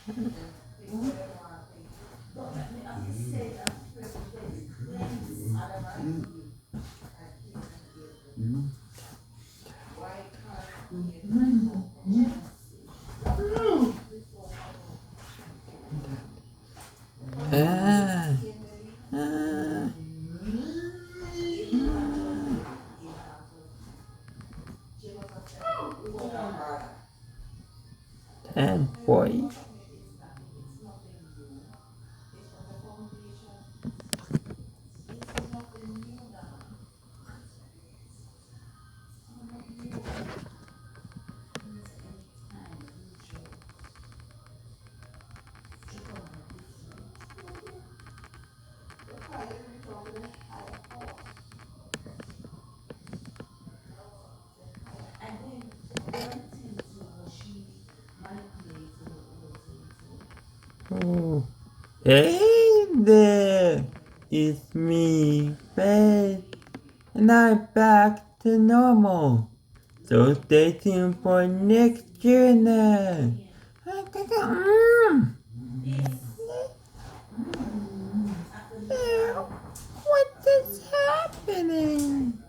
Ah, ah, ten boy. Oh. Hey there, it's me, Faith, and I'm back to normal. So stay tuned for next journey. What is happening?